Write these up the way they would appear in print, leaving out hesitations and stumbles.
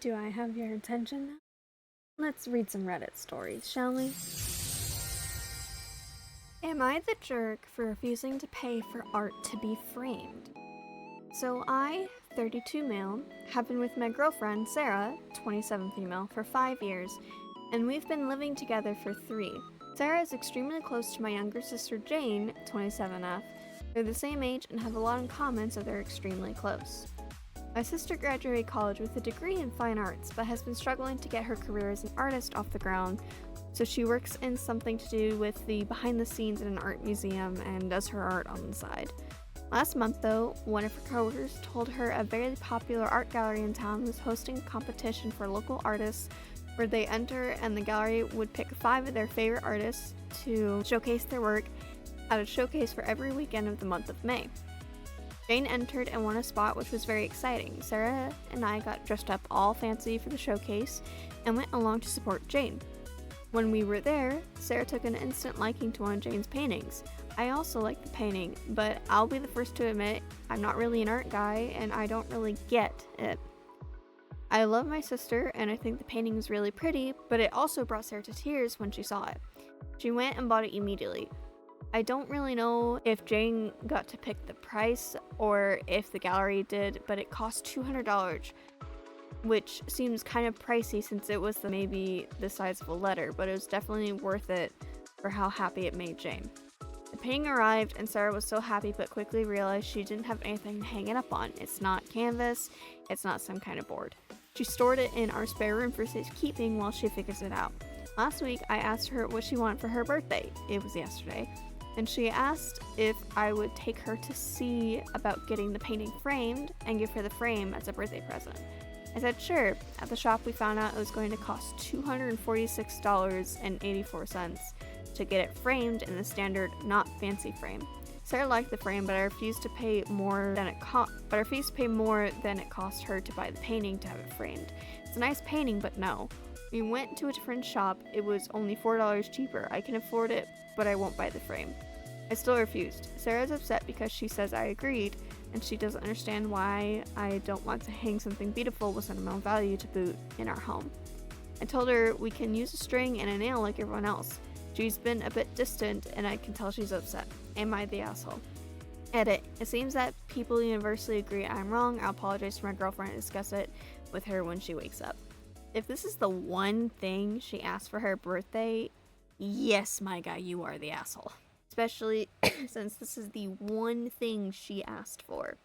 Do I have your attention now? Let's read some Reddit stories, shall we? Am I the jerk for refusing to pay for art to be framed? So I, 32 male, have been with my girlfriend, Sarah, 27 female, for 5 years, and we've been living together for 3. Sarah is extremely close to my younger sister, Jane, 27F. They're the same age and have a lot in common, so they're extremely close. My sister graduated college with a degree in fine arts, but has been struggling to get her career as an artist off the ground, so she works in something to do with the behind the scenes in an art museum and does her art on the side. Last month, though, one of her coworkers told her a very popular art gallery in town was hosting a competition for local artists where they enter and the gallery would pick 5 of their favorite artists to showcase their work at a showcase for every weekend of the month of May. Jane entered and won a spot, which was very exciting. Sarah and I got dressed up all fancy for the showcase and went along to support Jane. When we were there, Sarah took an instant liking to one of Jane's paintings. I also like the painting, but I'll be the first to admit I'm not really an art guy and I don't really get it. I love my sister and I think the painting is really pretty, but it also brought Sarah to tears when she saw it. She went and bought it immediately. I don't really know if Jane got to pick the price or if the gallery did, but it cost $200, which seems kind of pricey since it was maybe the size of a letter, but it was definitely worth it for how happy it made Jane. The painting arrived and Sarah was so happy but quickly realized she didn't have anything to hang it up on. It's not canvas, it's not some kind of board. She stored it in our spare room for safekeeping while she figures it out. Last week I asked her what she wanted for her birthday. It was yesterday. And she asked if I would take her to see about getting the painting framed and give her the frame as a birthday present. I said sure. At the shop we found out it was going to cost $246.84 to get it framed in the standard not fancy frame. Sarah liked the frame, but I refused to pay more than it cost her to buy the painting to have it framed. It's a nice painting, but no. We went to a different shop. It was only $4 cheaper. I can afford it, but I won't buy the frame. I still refused. Sarah's upset because she says I agreed, and she doesn't understand why I don't want to hang something beautiful with sentimental value to boot in our home. I told her we can use a string and a nail like everyone else. She's been a bit distant, and I can tell she's upset. Am I the asshole? Edit. It seems that people universally agree I'm wrong. I'll apologize to my girlfriend and discuss it with her when she wakes up. If this is the one thing she asked for her birthday, yes, my guy, you are the asshole. Especially since this is the one thing she asked for.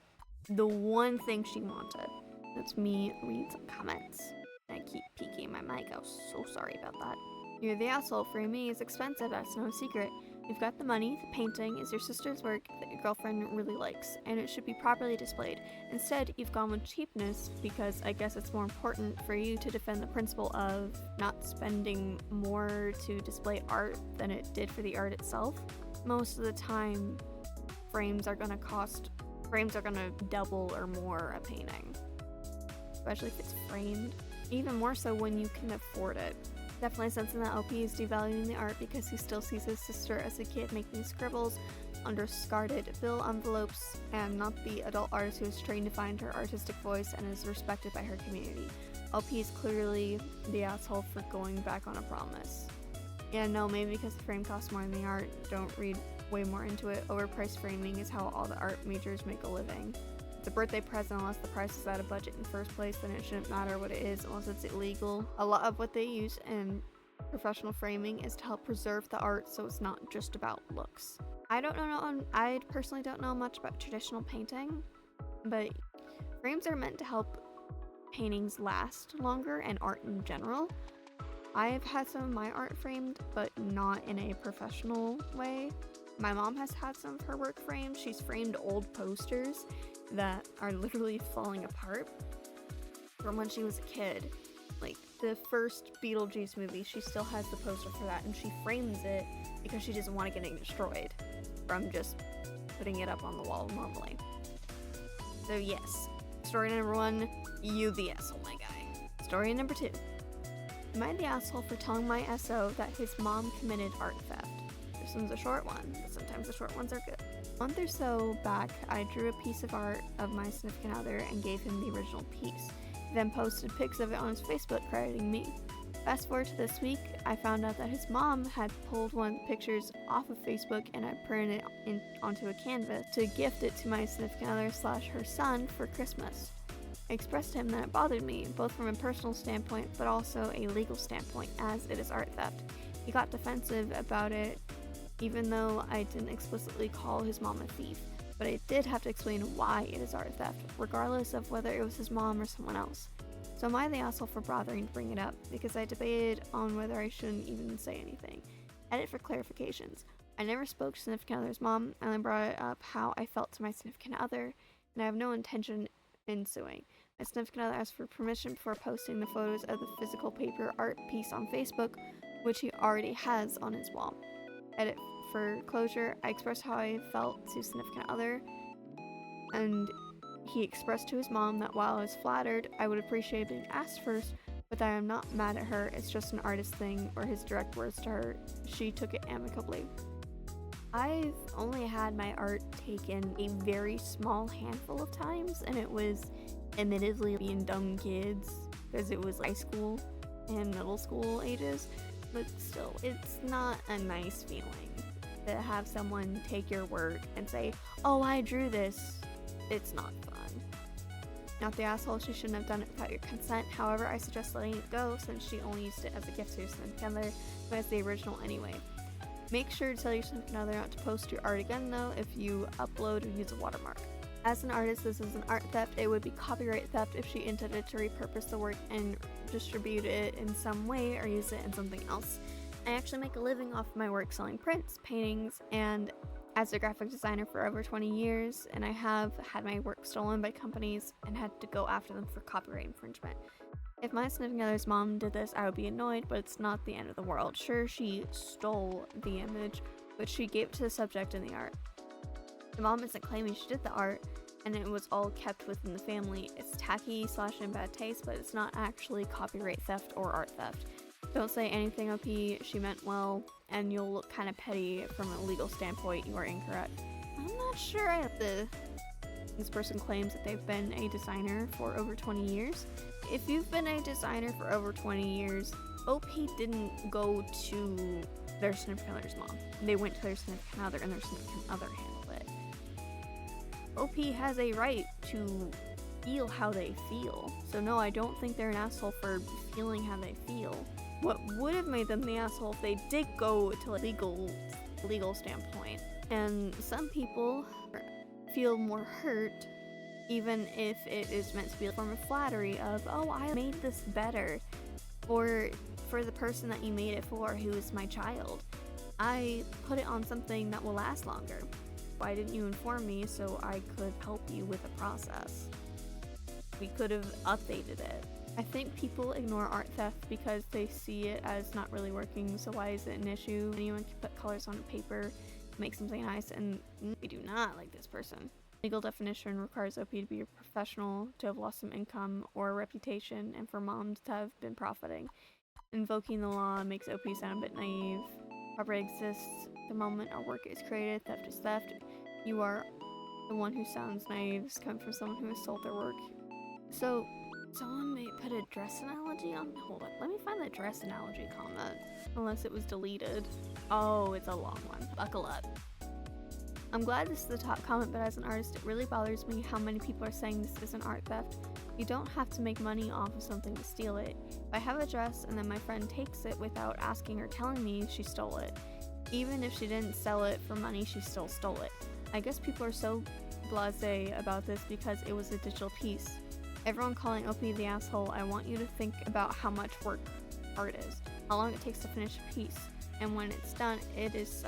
The one thing she wanted. That's me read some comments. I keep peeking my mic. I was so sorry about that. You're the asshole. Framing is expensive, that's no secret. You've got the money, the painting is your sister's work that your girlfriend really likes, and it should be properly displayed. Instead, you've gone with cheapness because I guess it's more important for you to defend the principle of not spending more to display art than it did for the art itself. Most of the time, frames are gonna double or more a painting. Especially if it's framed. Even more so when you can afford it. Definitely sensing that LP is devaluing the art because he still sees his sister as a kid making scribbles on discarded bill envelopes and not the adult artist who is trained to find her artistic voice and is respected by her community. LP is clearly the asshole for going back on a promise. Yeah, no, maybe because the frame costs more than the art. Don't read way more into it. Overpriced framing is how all the art majors make a living. It's a birthday present unless the price is out of budget in the first place, then it shouldn't matter what it is unless it's illegal. A lot of what they use in professional framing is to help preserve the art so it's not just about looks. I personally don't know much about traditional painting, but frames are meant to help paintings last longer and art in general. I've had some of my art framed, but not in a professional way. My mom has had some of her work framed. She's framed old posters that are literally falling apart from when she was a kid. Like the first Beetlejuice movie, she still has the poster for that, and she frames it because she doesn't want it getting destroyed from just putting it up on the wall normally. So yes, story number 1, you the asshole, my guy. Story number 2. Am I the asshole for telling my SO that his mom committed art theft? This one's a short one, but sometimes the short ones are good. A month or so back, I drew a piece of art of my significant other and gave him the original piece. then posted pics of it on his Facebook, crediting me. Fast forward to this week, I found out that his mom had pulled one of the pictures off of Facebook and had printed it onto a canvas to gift it to my significant other / her son for Christmas. I expressed to him that it bothered me, both from a personal standpoint but also a legal standpoint, as it is art theft. He got defensive about it, even though I didn't explicitly call his mom a thief, but I did have to explain why it is art theft, regardless of whether it was his mom or someone else. So am I the asshole for bothering to bring it up, because I debated on whether I shouldn't even say anything. Edit for clarifications. I never spoke to significant other's mom, and I brought up how I felt to my significant other, and I have no intention in suing. My significant other asked for permission before posting the photos of the physical paper art piece on Facebook, which he already has on his wall. Edit for closure. I expressed how I felt to significant other, and he expressed to his mom that while I was flattered, I would appreciate being asked first, but that I am not mad at her. It's just an artist thing, or his direct words to her. She took it amicably. I've only had my art taken a very small handful of times, and it was admittedly being dumb kids, because it was high school and middle school ages, but still, it's not a nice feeling to have someone take your work and say, oh, I drew this. It's not fun. Not the asshole, she shouldn't have done it without your consent. However, I suggest letting it go since she only used it as a gift to your significant other, but as the original anyway. Make sure to tell your significant other not to post your art again though if you upload or use a watermark. As an artist, this is an art theft. It would be copyright theft if she intended to repurpose the work and distribute it in some way or use it in something else. I actually make a living off my work selling prints, paintings, and as a graphic designer for over 20 years, and I have had my work stolen by companies and had to go after them for copyright infringement. If my significant other's mom did this, I would be annoyed, but it's not the end of the world. Sure, she stole the image, but she gave it to the subject in the art. The mom isn't claiming she did the art, and it was all kept within the family. It's tacky / in bad taste, but it's not actually copyright theft or art theft. Don't say anything, OP, she meant well, and you'll look kind of petty from a legal standpoint. You are incorrect. I'm not sure this person claims that they've been a designer for over 20 years. If you've been a designer for over 20 years, OP didn't go to their significant other's mom. They went to their significant other and their significant other handled it. OP has a right to feel how they feel. So no, I don't think they're an asshole for feeling how they feel. What would have made them the asshole if they did go to a legal standpoint. And some people feel more hurt even if it is meant to be a form of flattery of, oh, I made this better. Or for the person that you made it for, who is my child. I put it on something that will last longer. Why didn't you inform me so I could help you with the process? We could have updated it. I think people ignore art theft because they see it as not really working, so why is it an issue? Anyone can put colors on paper, make something nice, and we do not like this person. Legal definition requires OP to be a professional, to have lost some income or reputation, and for moms to have been profiting. Invoking the law makes OP sound a bit naive. Copyright exists the moment our work is created. Theft is theft. You are the one who sounds naive. It's come from someone who has sold their work. So, someone may put a dress analogy on. Hold on, let me find the dress analogy comment. Unless it was deleted. Oh, it's a long one. Buckle up. I'm glad this is the top comment, but as an artist, it really bothers me how many people are saying this isn't art theft. You don't have to make money off of something to steal it. If I have a dress and then my friend takes it without asking or telling me, she stole it. Even if she didn't sell it for money, she still stole it. I guess people are so blasé about this because it was a digital piece. Everyone calling OP the asshole, I want you to think about how much work art is, how long it takes to finish a piece, and when it's done, it is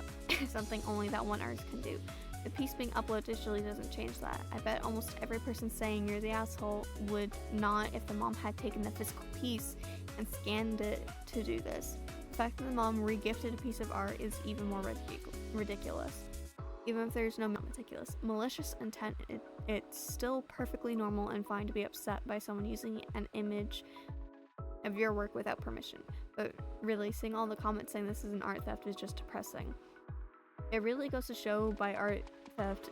something only that one artist can do. The piece being uploaded digitally doesn't change that. I bet almost every person saying you're the asshole would not if the mom had taken the physical piece and scanned it to do this. The fact that the mom regifted a piece of art is even more ridiculous. Even if there's no meticulous, malicious intent, it's still perfectly normal and fine to be upset by someone using an image of your work without permission. But really, seeing all the comments saying this is an art theft is just depressing. It really goes to show by art theft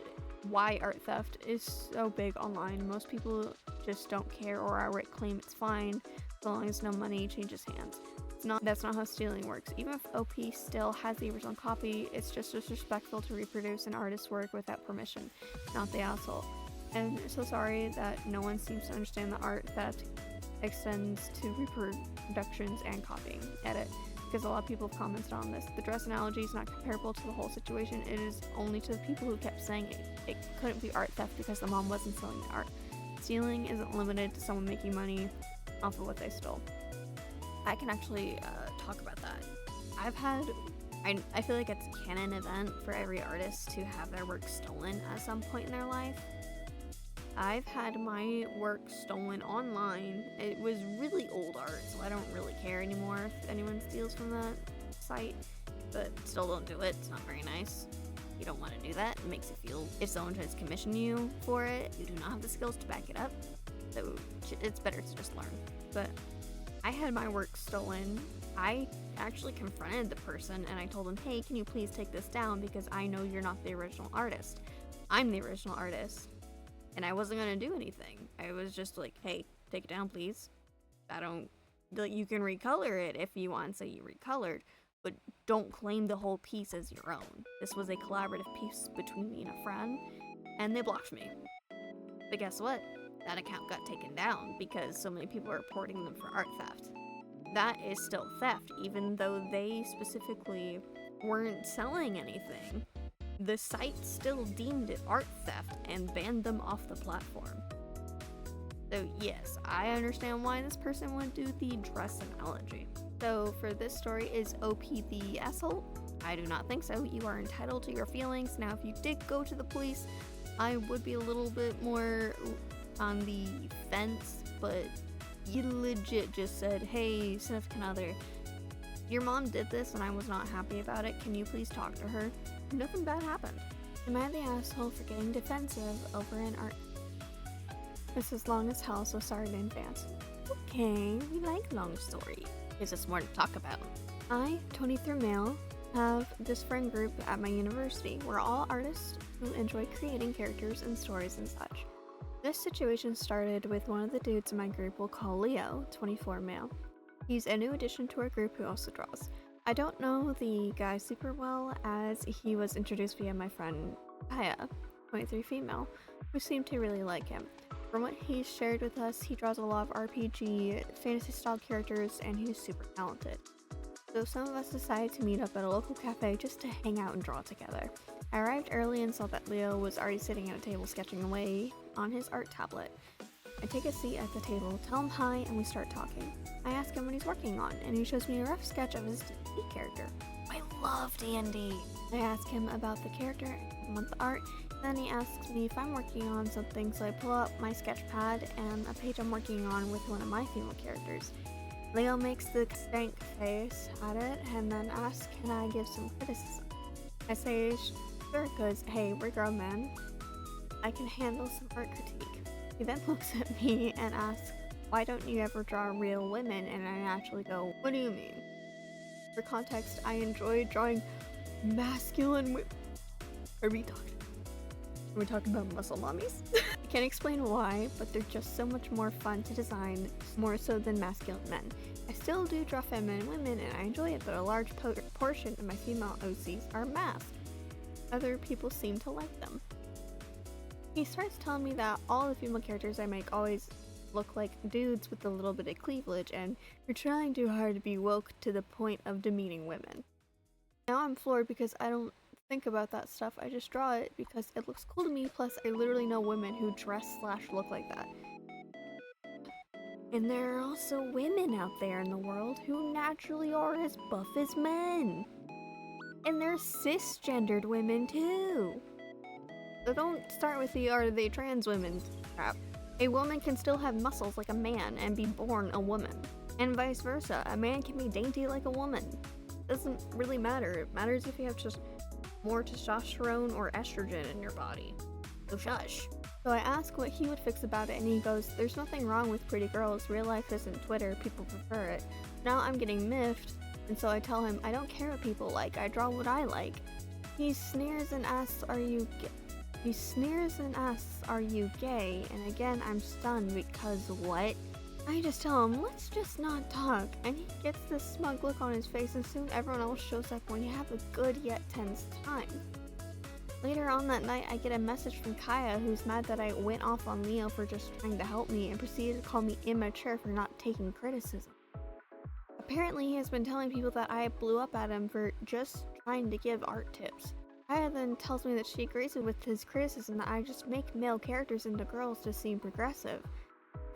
why art theft is so big online. Most people just don't care or outright claim it's fine as long as no money changes hands. That's not how stealing works. Even if OP still has the original copy, it's just disrespectful to reproduce an artist's work without permission, not the asshole. And so sorry that no one seems to understand that art theft extends to reproductions and copying. Edit. Because a lot of people have commented on this. The dress analogy is not comparable to the whole situation. It is only to the people who kept saying it couldn't be art theft because the mom wasn't selling the art. Stealing isn't limited to someone making money off of what they stole. I can actually talk about that. I feel like it's a canon event for every artist to have their work stolen at some point in their life. I've had my work stolen online. It was really old art, so I don't really care anymore if anyone steals from that site, but still don't do it. It's not very nice. You don't want to do that. It makes you feel, if someone tries to commission you for it, you do not have the skills to back it up, so it's better to just learn. But I had my work stolen. I actually confronted the person and I told him, hey, can you please take this down because I know you're not the original artist. I'm the original artist. And I wasn't gonna do anything. I was just like, hey, take it down, please. You can recolor it if you want to say you recolored, but don't claim the whole piece as your own. This was a collaborative piece between me and a friend, and they blocked me. But guess what? That account got taken down because so many people are reporting them for art theft. That is still theft, even though they specifically weren't selling anything. The site still deemed it art theft and banned them off the platform. So yes, I understand why this person would do the dress analogy. So for this story, is OP the asshole? I do not think so. You are entitled to your feelings. Now if you did go to the police, I would be a little bit more on the fence, but you legit just said, hey, significant other, your mom did this and I was not happy about it. Can you please talk to her? Nothing bad happened. Am I the asshole for getting defensive over an art? This is long as hell, so sorry in advance. Okay, we like long story. Gives us more to talk about. I, 23 male, have this friend group at my university. We're all artists who enjoy creating characters and stories and such. This situation started with one of the dudes in my group we'll call Leo, 24 male. He's a new addition to our group who also draws. I don't know the guy super well as he was introduced via my friend Kaya, 23 female, who seemed to really like him. From what he's shared with us, he draws a lot of RPG, fantasy style characters, and he's super talented. So some of us decided to meet up at a local cafe just to hang out and draw together. I arrived early and saw that Leo was already sitting at a table sketching away on his art tablet. I take a seat at the table, tell him hi, and we start talking. I ask him what he's working on, and he shows me a rough sketch of his D&D character. I love D&D! I ask him about the character and want the art, then he asks me if I'm working on something, so I pull up my sketch pad and a page I'm working on with one of my female characters. Leo makes the stank face at it, and then asks, can I give some criticism? I say, sure, because, hey, we're grown men. I can handle some art critique. He then looks at me and asks, why don't you ever draw real women? And I naturally go, what do you mean? For context, I enjoy drawing masculine women. Are we talking about muscle mommies? I can't explain why, but they're just so much more fun to design, more so than masculine men. I still do draw feminine women and I enjoy it, but a large portion of my female OCs are masked. Other people seem to like them. He starts telling me that all the female characters I make always look like dudes with a little bit of cleavage, and you're trying too hard to be woke to the point of demeaning women. Now I'm floored because I don't think about that stuff, I just draw it because it looks cool to me, plus I literally know women who dress/look like that. And there are also women out there in the world who naturally are as buff as men. And they're cisgendered women too. So don't start with the are they trans women crap. A woman can still have muscles like a man and be born a woman. And vice versa, a man can be dainty like a woman. Doesn't really matter, it matters if you have just more testosterone or estrogen in your body. So shush. So I ask what he would fix about it and he goes, there's nothing wrong with pretty girls, real life isn't Twitter, people prefer it. Now I'm getting miffed, and so I tell him I don't care what people like, I draw what I like. He sneers and asks, are you He sneers and asks, "Are you gay?" And again, I'm stunned because what? I just tell him, "Let's just not talk." And he gets this smug look on his face, and soon everyone else shows up when you have a good yet tense time. Later on that night, I get a message from Kaya, who's mad that I went off on Leo for just trying to help me and proceeded to call me immature for not taking criticism. Apparently, he has been telling people that I blew up at him for just trying to give art tips. Kaya then tells me that she agrees with his criticism that I just make male characters into girls to seem progressive.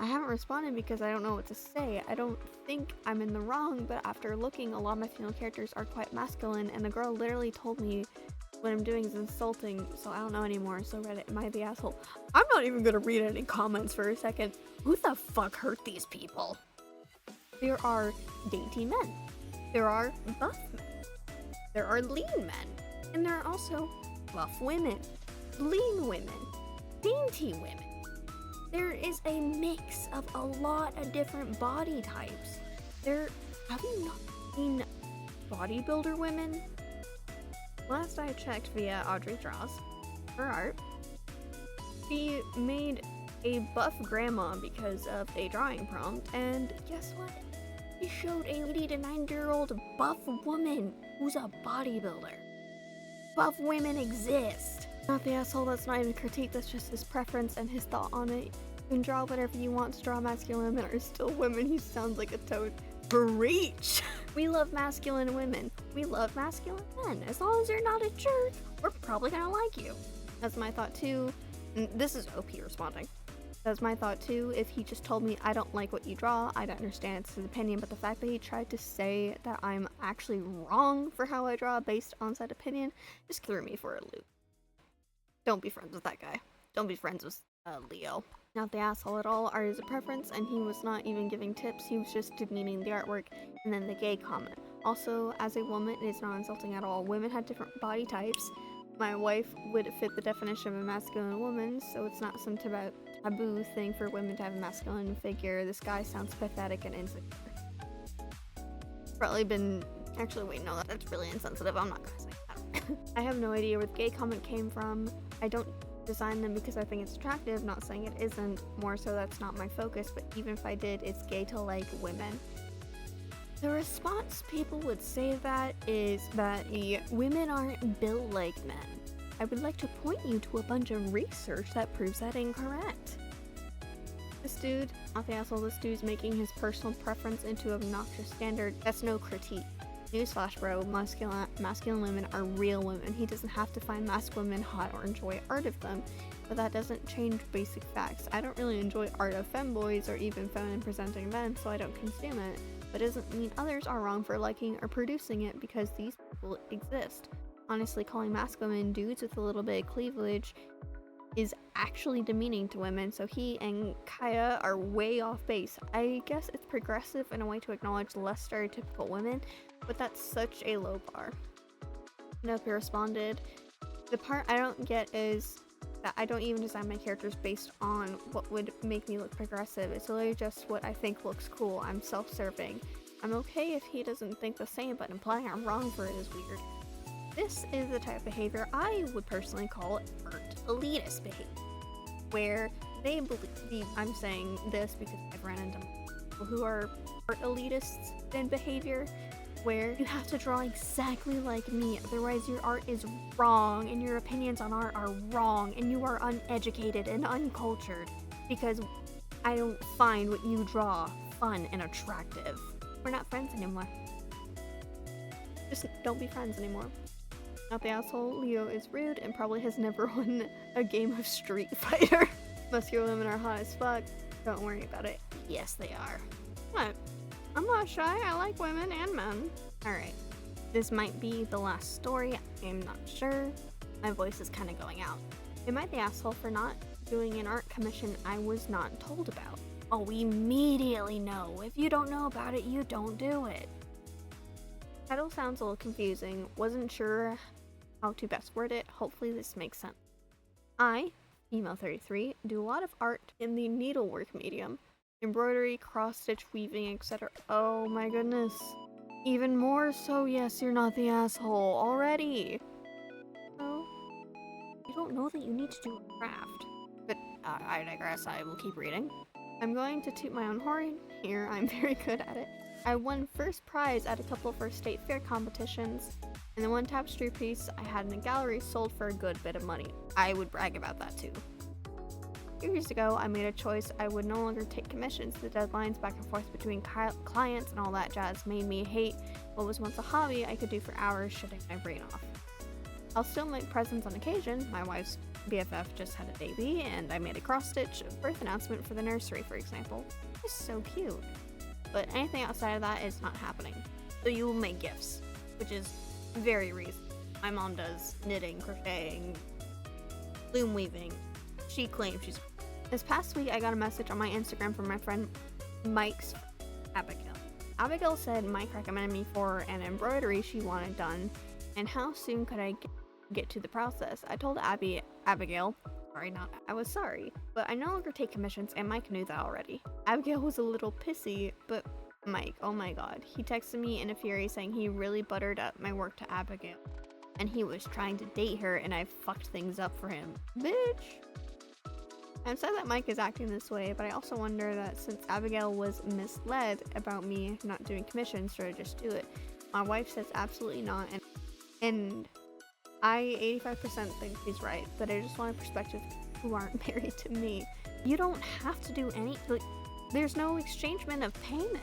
I haven't responded because I don't know what to say. I don't think I'm in the wrong, but after looking, a lot of my female characters are quite masculine, and the girl literally told me what I'm doing is insulting, so I don't know anymore. So Reddit, am I the asshole? I'm not even gonna read any comments for a second. Who the fuck hurt these people? There are dainty men. There are buff men. There are lean men. And there are also buff women, lean women, dainty women. There is a mix of a lot of different body types. Have you not seen bodybuilder women? Last I checked via Audrey Draws, her art, she made a buff grandma because of a drawing prompt, and guess what? She showed a 80 to 90-year-old buff woman who's a bodybuilder. Buff women exist. Not the asshole, that's not even critique, that's just his preference and his thought on it. You can draw whatever you want to draw masculine women or still women. He sounds like a toad. Breach! We love masculine women. We love masculine men. As long as you're not a jerk, we're probably gonna like you. That's my thought too. And this is OP responding. That's my thought too. If he just told me, "I don't like what you draw," I'd understand it's his opinion, but the fact that he tried to say that I'm actually wrong for how I draw based on said opinion just threw me for a loop. Don't be friends with that guy. Don't be friends with Leo. Not the asshole at all. Art is a preference, and he was not even giving tips. He was just demeaning the artwork. And then the gay comment. Also, as a woman, it is not insulting at all. Women have different body types. My wife would fit the definition of a masculine woman, so it's not some taboo thing for women to have a masculine figure. This guy sounds pathetic and insecure. Probably been... Actually, wait, no, that's really insensitive. I'm not gonna say that. I have no idea where the gay comment came from. I don't design them because I think it's attractive, not saying it isn't. More so that's not my focus, but even if I did, it's gay to like women. The response people would say that is that women aren't built like men. I would like to point you to a bunch of research that proves that incorrect. This dude, not the asshole, this dude's making his personal preference into an obnoxious standard. That's no critique. Newsflash, bro, masculine women are real women. He doesn't have to find masculine women hot or enjoy art of them, but that doesn't change basic facts. I don't really enjoy art of femboys or even feminine presenting men, so I don't consume it, but doesn't mean others are wrong for liking or producing it because these people exist. Honestly, calling masculine dudes with a little bit of cleavage is actually demeaning to women, so he and Kaya are way off base. I guess it's progressive in a way to acknowledge less stereotypical women, but that's such a low bar. Nope, he responded. The part I don't get is that I don't even design my characters based on what would make me look progressive. It's literally just what I think looks cool. I'm self-serving. I'm okay if he doesn't think the same, but implying I'm wrong for it is weird. This is the type of behavior I would personally call art elitist behavior, where they believe, I'm saying this because I've run into people who are art elitists in behavior, where you have to draw exactly like me, otherwise your art is wrong and your opinions on art are wrong and you are uneducated and uncultured because I don't find what you draw fun and attractive. We're not friends anymore. Just don't be friends anymore. Not the asshole, Leo is rude and probably has never won a game of Street Fighter. Muscular women are hot as fuck. Don't worry about it. Yes, they are. What? I'm not shy. I like women and men. Alright. This might be the last story. I'm not sure. My voice is kind of going out. Am I the asshole for not doing an art commission I was not told about? Oh, we immediately know. If you don't know about it, you don't do it. Title sounds a little confusing. Wasn't sure how to best word it. Hopefully this makes sense. I, female 33, do a lot of art in the needlework medium. Embroidery, cross-stitch, weaving, etc. Oh my goodness. Even more so, yes, you're not the asshole already. So, you don't know that you need to do a craft. But I digress, I will keep reading. I'm going to toot my own horn here, I'm very good at it. I won first prize at a couple for state fair competitions, and the one tapestry piece I had in a gallery sold for a good bit of money. I would brag about that too. A few years ago, I made a choice. I would no longer take commissions. The deadlines back and forth between clients and all that jazz made me hate what was once a hobby I could do for hours shutting my brain off. I'll still make presents on occasion. My wife's BFF just had a baby, and I made a cross-stitch birth announcement for the nursery, for example. It's so cute. But anything outside of that is not happening. So you will make gifts, which is very reasonable. My mom does knitting, crocheting, loom weaving. She claims she's... This past week, I got a message on my Instagram from my friend Mike's Abigail. Abigail said Mike recommended me for an embroidery she wanted done, and how soon could I get to the process. I told Abigail, I was sorry, but I no longer take commissions, and Mike knew that already. Abigail was a little pissy, but Mike, oh my god, he texted me in a fury saying he really buttered up my work to Abigail, and he was trying to date her, and I fucked things up for him. Bitch! I'm sad that Mike is acting this way, but I also wonder that since Abigail was misled about me not doing commissions, should I just do it? My wife says absolutely not, and I 85% think he's right, but I just want a perspective who aren't married to me. You don't have to do there's no exchangement of payment.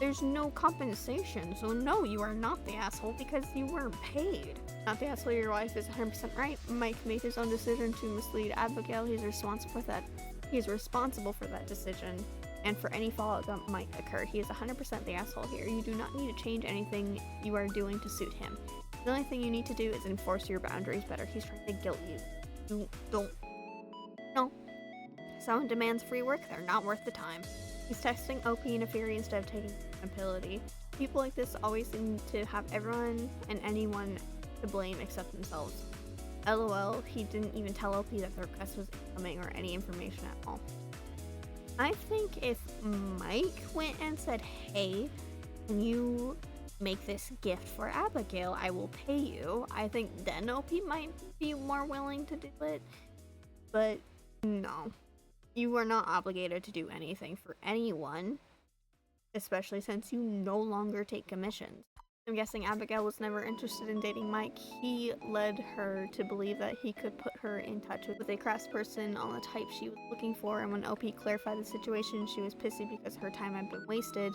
There's no compensation, so no, you are not the asshole because you weren't paid. Not the asshole, your wife is 100% right. Mike made his own decision to mislead Abigail. He's responsible for that decision, and for any fallout that might occur. He is 100% the asshole here. You do not need to change anything you are doing to suit him. The only thing you need to do is enforce your boundaries better. He's trying to guilt you. You don't. No. Someone demands free work, they're not worth the time. He's texting OP in a fury instead of taking accountability. People like this always seem to have everyone and anyone to blame except themselves. LOL, he didn't even tell OP that the request was incoming or any information at all. I think if Mike went and said, hey, can you make this gift for Abigail, I will pay you, I think then OP might be more willing to do it. But no, you are not obligated to do anything for anyone, especially since you no longer take commissions. I'm guessing Abigail was never interested in dating Mike. He led her to believe that he could put her in touch with a craftsperson on the type she was looking for, and when OP clarified the situation, she was pissy because her time had been wasted,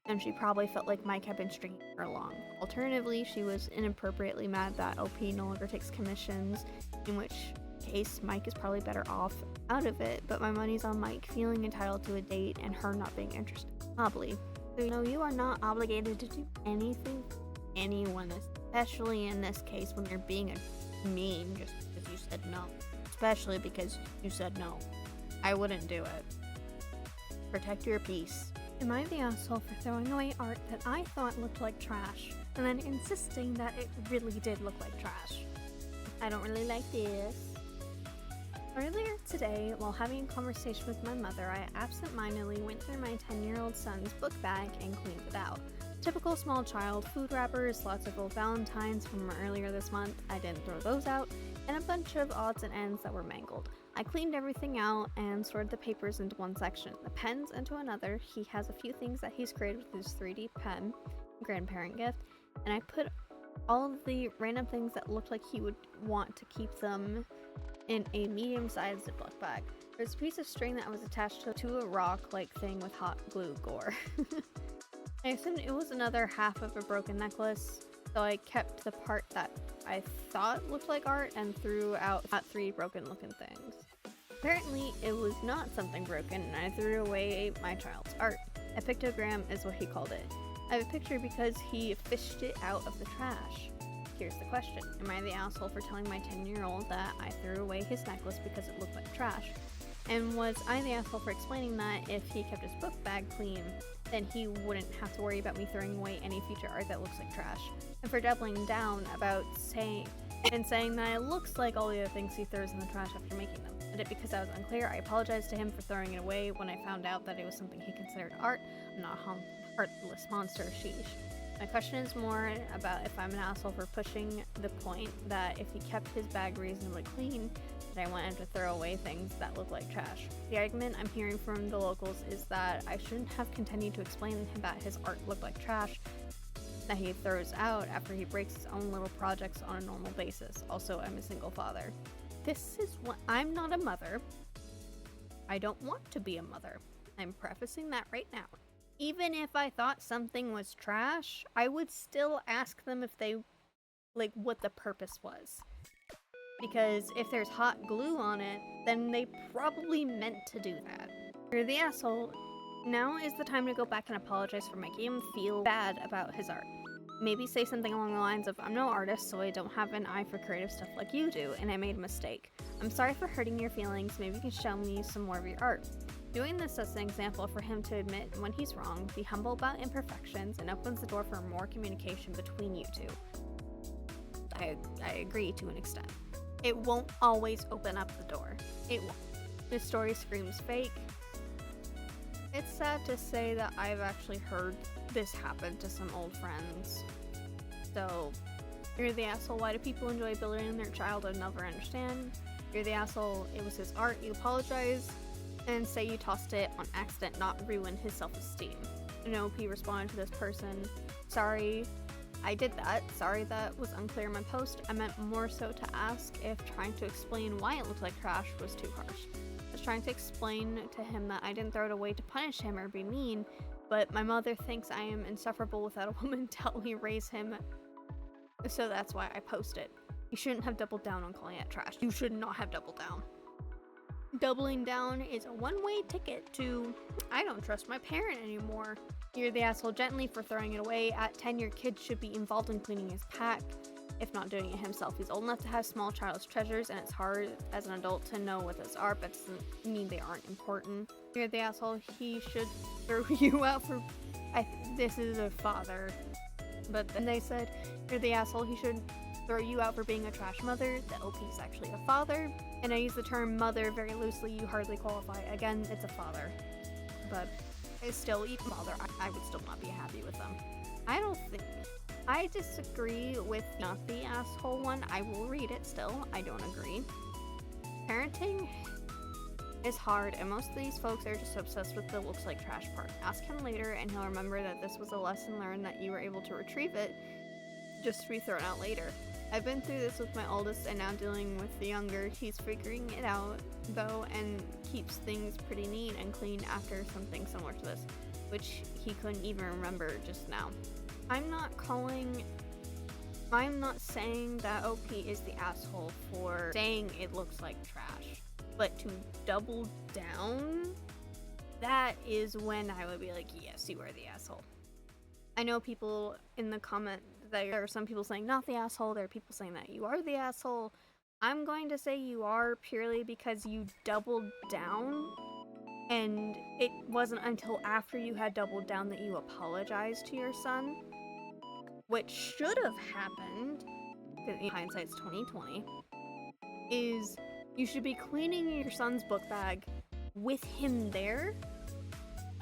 and she probably felt like Mike had been stringing her along. Alternatively, she was inappropriately mad that OP no longer takes commissions, in which case Mike is probably better off out of it, but my money's on Mike feeling entitled to a date and her not being interested. Probably. So, you are not obligated to do anything for anyone, especially in this case when you're being a mean just because you said no. Especially because you said no. I wouldn't do it. Protect your peace. Am I the asshole for throwing away art that I thought looked like trash, and then insisting that it really did look like trash? I don't really like this. Earlier today, while having a conversation with my mother, I absentmindedly went through my 10-year-old son's book bag and cleaned it out. Typical small child, food wrappers, lots of old Valentines from earlier this month, I didn't throw those out, and a bunch of odds and ends that were mangled. I cleaned everything out and sorted the papers into one section, the pens into another. He has a few things that he's created with his 3D pen, grandparent gift, and I put all of the random things that looked like he would want to keep them in a medium-sized Ziploc bag. There's a piece of string that was attached to a rock-like thing with hot glue gore. I assumed it was another half of a broken necklace, so I kept the part that I thought looked like art and threw out 3 broken-looking things. Apparently, it was not something broken, and I threw away my child's art. A pictogram is what he called it. I have a picture because he fished it out of the trash. Here's the question. Am I the asshole for telling my 10-year-old that I threw away his necklace because it looked like trash? And was I the asshole for explaining that if he kept his book bag clean, then he wouldn't have to worry about me throwing away any future art that looks like trash? And for doubling down about saying that it looks like all the other things he throws in the trash after making them. Did it because I was unclear? I apologized to him for throwing it away when I found out that it was something he considered art. I'm not a heartless monster, sheesh. My question is more about if I'm an asshole for pushing the point that if he kept his bag reasonably clean, that I want him to throw away things that look like trash. The argument I'm hearing from the locals is that I shouldn't have continued to explain that his art looked like trash that he throws out after he breaks his own little projects on a normal basis. Also, I'm a single father. This is what I'm not a mother. I don't want to be a mother. I'm prefacing that right now. Even if I thought something was trash, I would still ask them if they, like, what the purpose was. Because if there's hot glue on it, then they probably meant to do that. You're the asshole. Now is the time to go back and apologize for making him feel bad about his art. Maybe say something along the lines of, I'm no artist, so I don't have an eye for creative stuff like you do, and I made a mistake. I'm sorry for hurting your feelings, maybe you can show me some more of your art. Doing this as an example for him to admit when he's wrong, be humble about imperfections, and opens the door for more communication between you two. I agree to an extent. It won't always open up the door. It won't. This story screams fake. It's sad to say that I've actually heard this happen to some old friends. So, you're the asshole. Why do people enjoy belittling their child? I'll never understand. You're the asshole. It was his art. You apologize and say you tossed it on accident, not ruin his self-esteem. Nope, he responded to this person. Sorry, I did that. Sorry that was unclear in my post. I meant more so to ask if trying to explain why it looked like trash was too harsh. I was trying to explain to him that I didn't throw it away to punish him or be mean, but my mother thinks I am insufferable without a woman to help me raise him, so that's why I posted. You shouldn't have doubled down on calling it trash. You should not have doubled down. Doubling down is a one-way ticket to, I don't trust my parent anymore. You're the asshole gently for throwing it away. At 10, your kid should be involved in cleaning his pack, if not doing it himself. He's old enough to have small child's treasures, and it's hard as an adult to know what those are, but doesn't mean they aren't important. You're the asshole. He should throw you out for... this is a father. But then they said, you're the asshole. He should throw you out for being a trash mother. The OP is actually a father. And I use the term mother very loosely. You hardly qualify. Again, it's a father. But it's still, even father, I would still not be happy with them. I disagree with not the asshole one. I will read it still. I don't agree. Parenting is hard, and most of these folks are just obsessed with the looks like trash part. Ask him later, and he'll remember that this was a lesson learned, that you were able to retrieve it just to be thrown out later. I've been through this with my oldest and now dealing with the younger. He's figuring it out, though, and keeps things pretty neat and clean after something similar to this, which he couldn't even remember just now. I'm not saying that OP is the asshole for saying it looks like trash, but to double down, that is when I would be like, yes, you are the asshole. I know people in the comment, there are some people saying not the asshole, there are people saying that you are the asshole. I'm going to say you are purely because you doubled down, and it wasn't until after you had doubled down that you apologized to your son, which should have happened, because in hindsight's 2020, is you should be cleaning your son's book bag with him there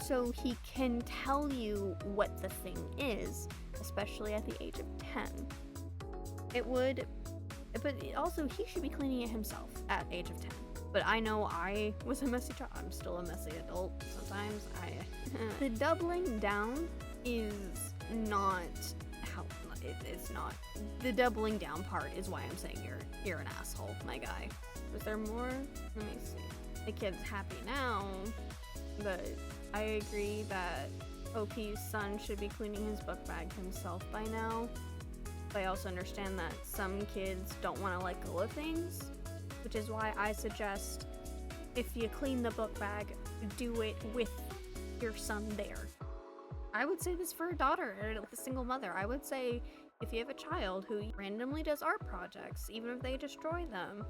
so he can tell you what the thing is, especially at the age of 10. But also he should be cleaning it himself at age of 10. But I know I was a messy child. I'm still a messy adult sometimes. The doubling down is not how it's not. The doubling down part is why I'm saying you're an asshole, my guy. Was there more? Let me see. The kid's happy now, but I agree that OP's son should be cleaning his book bag himself by now. But I also understand that some kids don't want to let go of things, which is why I suggest if you clean the book bag, do it with your son there. I would say this for a daughter, or a single mother. I would say if you have a child who randomly does art projects, even if they destroy them,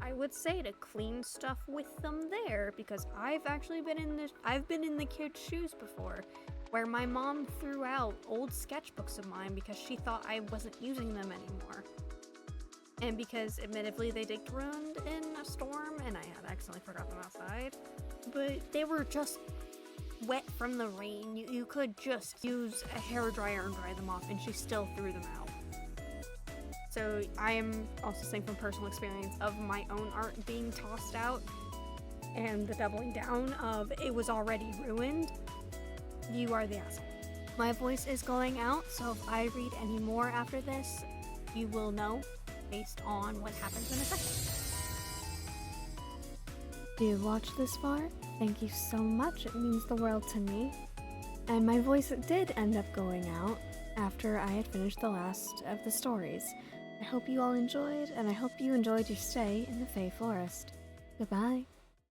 I would say to clean stuff with them there, because I've actually been in the kid's shoes before, where my mom threw out old sketchbooks of mine because she thought I wasn't using them anymore. And because, admittedly, they did get ruined in a storm, and I had accidentally forgot them outside. But they were just wet from the rain. You could just use a hairdryer and dry them off, and she still threw them out. So I am also saying from personal experience of my own art being tossed out and the doubling down of it was already ruined. You are the asshole. My voice is going out, so if I read any more after this, you will know based on what happens in a second. Do you watch this far? Thank you so much, it means the world to me. And my voice did end up going out after I had finished the last of the stories. I hope you all enjoyed, and I hope you enjoyed your stay in the Fey Forest. Goodbye.